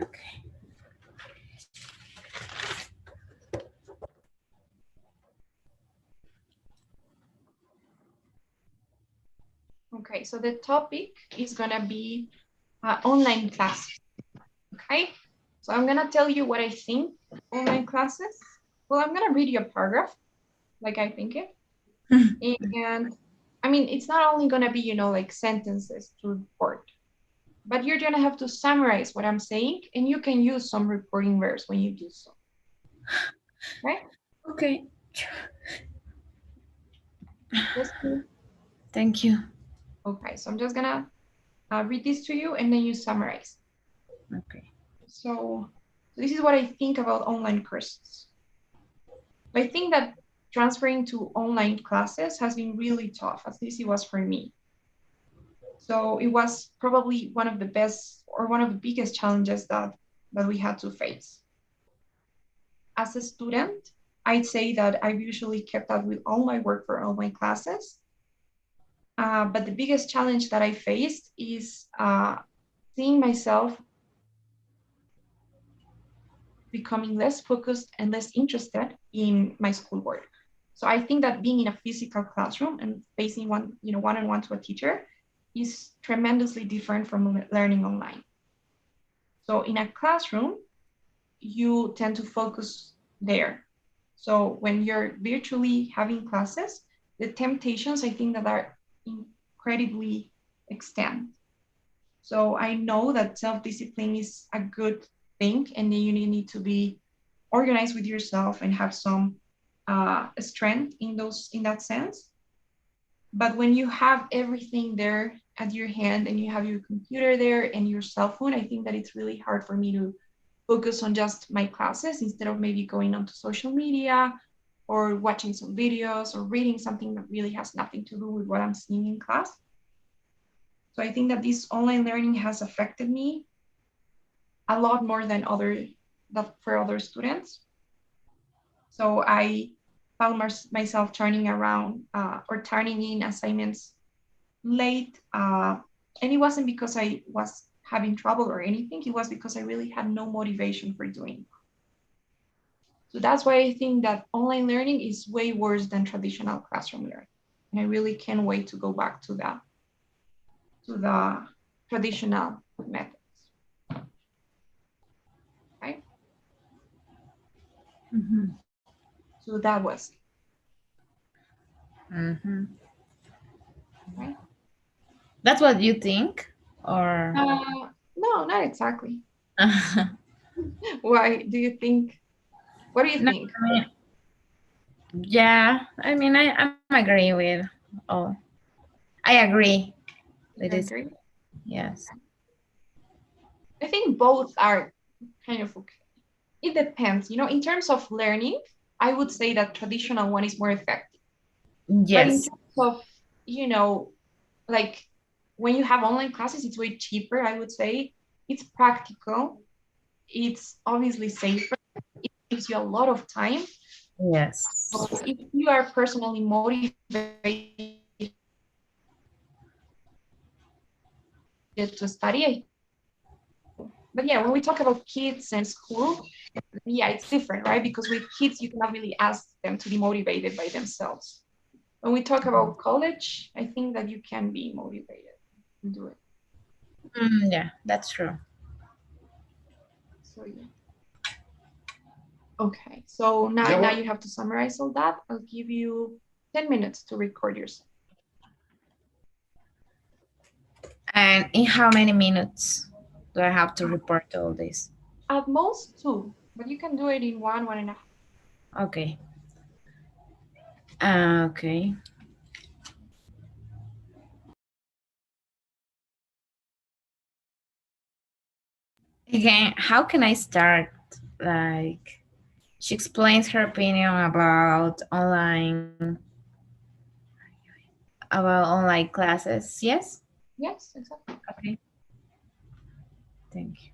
Okay. Okay, so the topic is gonna be online classes. Okay, so I'm gonna tell you what I think online classes. Well, I'm gonna read you a paragraph, like I think it, and I mean it's not only gonna be like sentences to report, but you're gonna have to summarize what I'm saying, and you can use some reporting verbs when you do so. Right? Okay. Yes. Thank you. Okay, so I'm just gonna read this to you, and then you summarize. Okay. So this is what I think about online courses. I think that transferring to online classes has been really tough, at least it was for me. So it was probably one of the best or one of the biggest challenges that we had to face. As a student, I'd say that I've usually kept up with all my work for online classes. But the biggest challenge that I faced is seeing myself becoming less focused and less interested in my schoolwork. So I think that being in a physical classroom and facing one-on-one to a teacher is tremendously different from learning online. So in a classroom, you tend to focus there. So when you're virtually having classes, the temptations I think that are incredibly extent. So I know that self-discipline is a good thing, and then you need to be organized with yourself and have some strength in that sense. But when you have everything there at your hand and you have your computer there and your cell phone, I think that it's really hard for me to focus on just my classes instead of maybe going onto social media or watching some videos or reading something that really has nothing to do with what I'm seeing in class. So I think that this online learning has affected me a lot more than for other students. So I found myself turning around or turning in assignments late. And it wasn't because I was having trouble or anything. It was because I really had no motivation for doing it. So that's why I think that online learning is way worse than traditional classroom learning. And I really can't wait to go back to the traditional methods. Right? Mm-hmm. So that was it, Mm-hmm. right? That's what you think, or? No, not exactly. Why do you think? What do you No, think? yeah. I'm agree with. Oh, I agree with You this. agree? Yes. I think both are kind of okay. It depends. In terms of learning, I would say that traditional one is more effective. But in Yes. terms of, you know, like when you have online classes, it's way cheaper, I would say. It's practical. It's obviously safer. It gives you a lot of time. Yes. So if you are personally motivated to study, but yeah, when we talk about kids and school, yeah, it's different, right? Because with kids, you cannot really ask them to be motivated by themselves. When we talk about college, I think that you can be motivated to do it. Yeah, that's true. So yeah. Okay. So now you have to summarize all that. I'll give you 10 minutes to record yourself. And in how many minutes do I have to report all this? At most two, but you can do it in one and a half. Okay. Okay. Again, how can I start? Like, she explains her opinion about online classes. Yes. Yes, exactly. Okay. Thank you.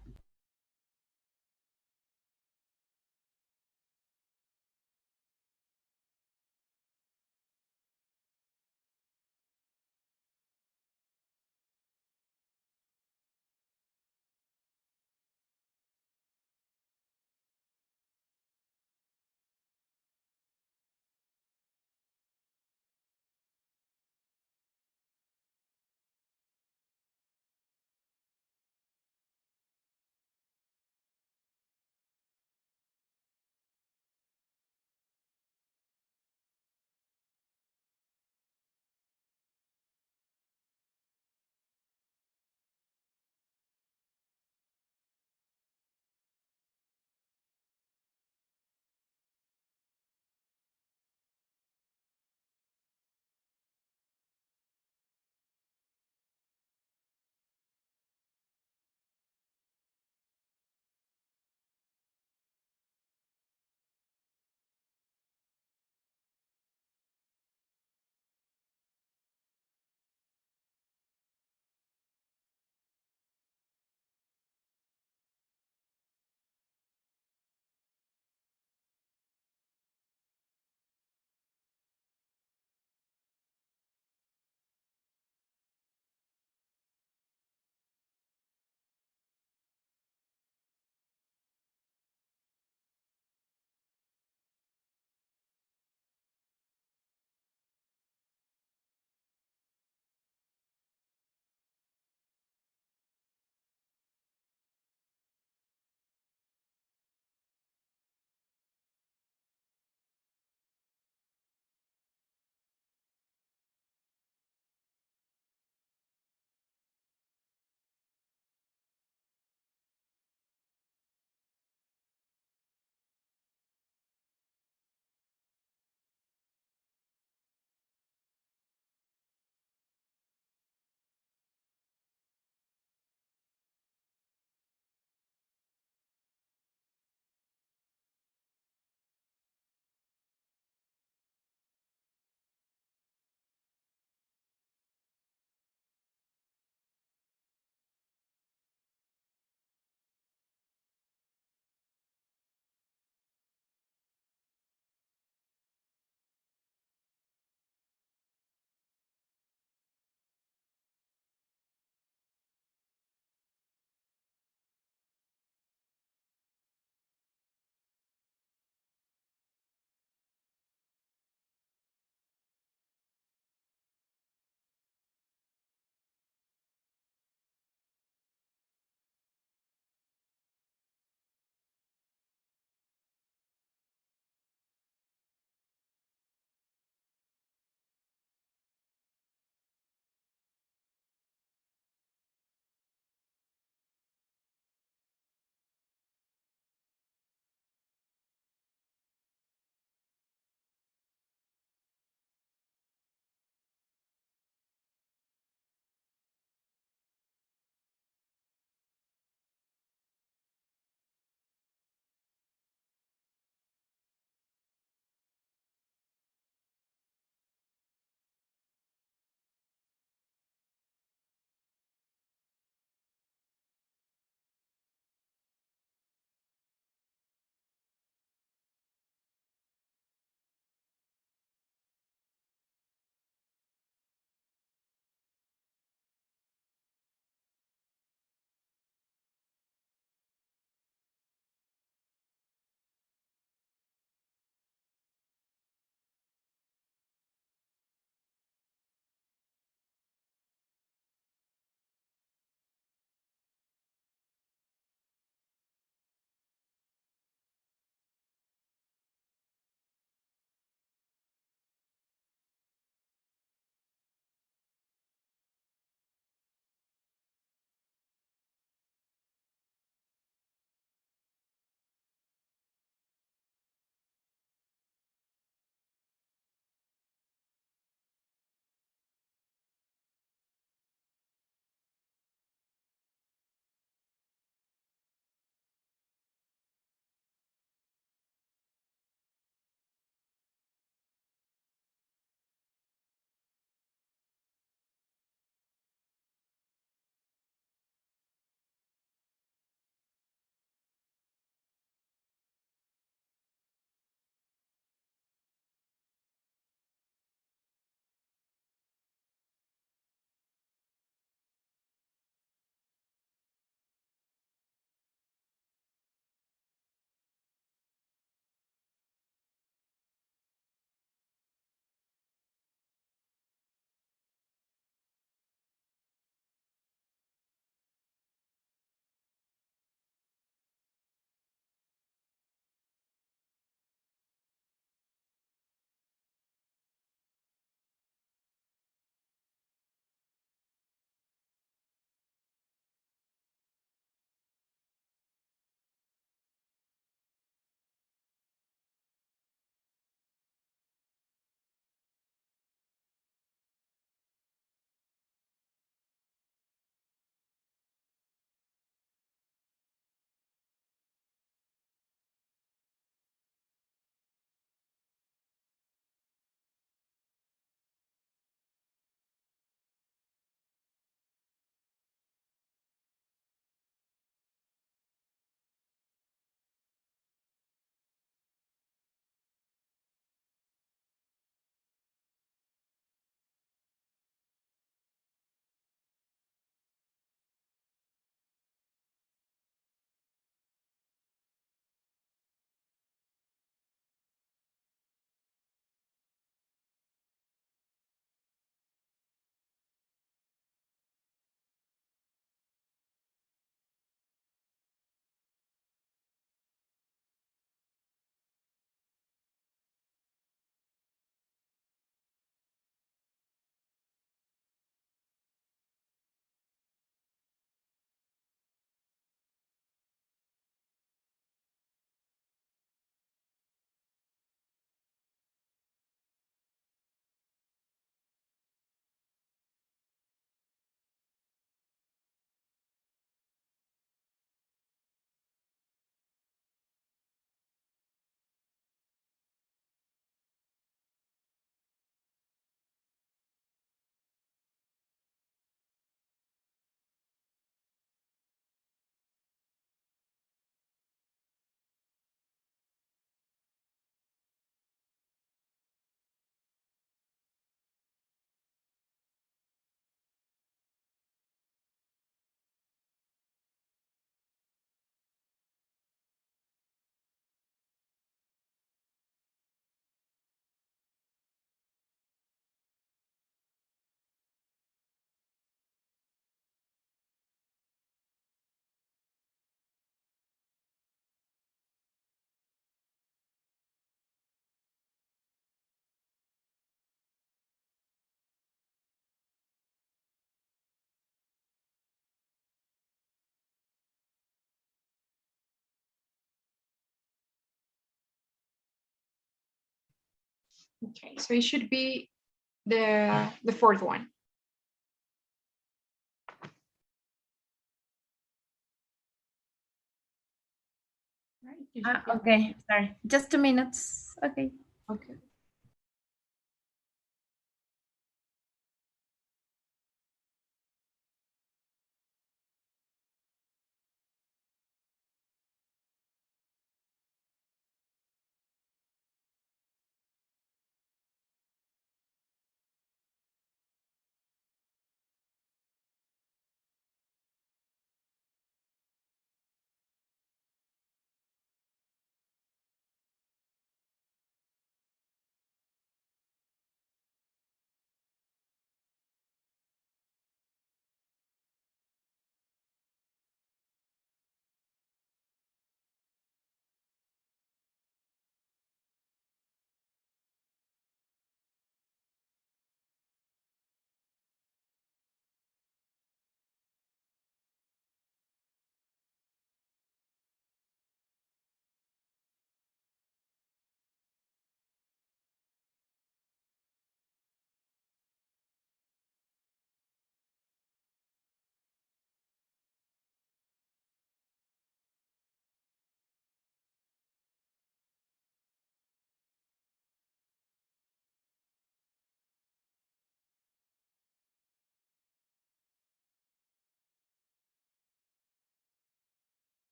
Okay, so it should be the fourth one. Right? You should get Okay, sorry. Just 2 minutes. Okay. okay.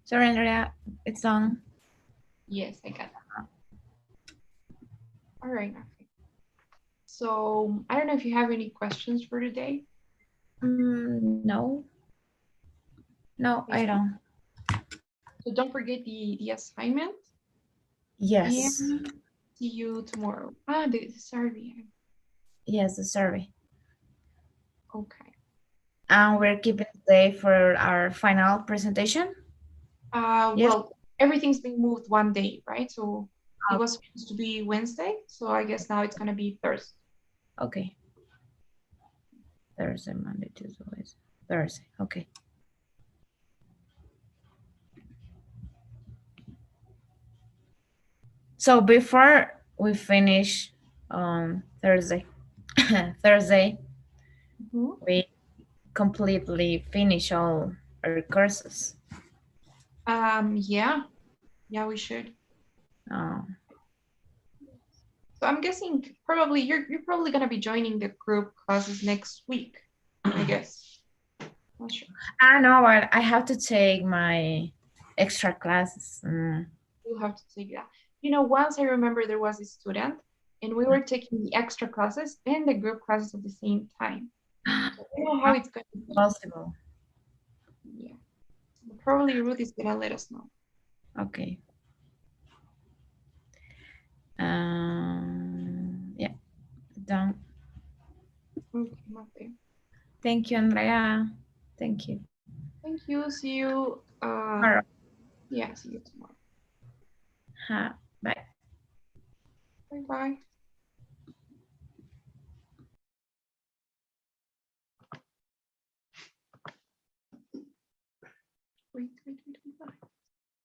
Sorry, Andrea, it's on. Yes, I got it. All right. Okay. So I don't know if you have any questions for today. No, no, Okay. I don't. So don't forget the assignment and Yes, see you tomorrow. The survey. yes, the survey. Okay. And we're keeping the day for our final presentation. Yes. Well, everything's been moved one day, right? So it Oh, was supposed to be Wednesday, so I guess now it's gonna be Thursday. okay. Thursday, Monday, Tuesday, Wednesday. Thursday. Okay. So before we finish on Thursday, Thursday, Mhm. we completely finish all our courses. Yeah, yeah, we should. Oh, So I'm guessing probably you're probably gonna be joining the group classes next week, I guess. Not sure. I know, but I have to take my extra classes. We'll have to take that. You know, once I remember there was a student and we were taking the extra classes and the group classes at the same time. So I don't know how How it's gonna be. possible? Yeah. Probably Ruth is gonna let us know. Okay. Yeah, done. Okay, Mate. Thank you, Andrea. Thank you. Thank you. See you. All right. Yeah, see you tomorrow. Bye. Bye bye.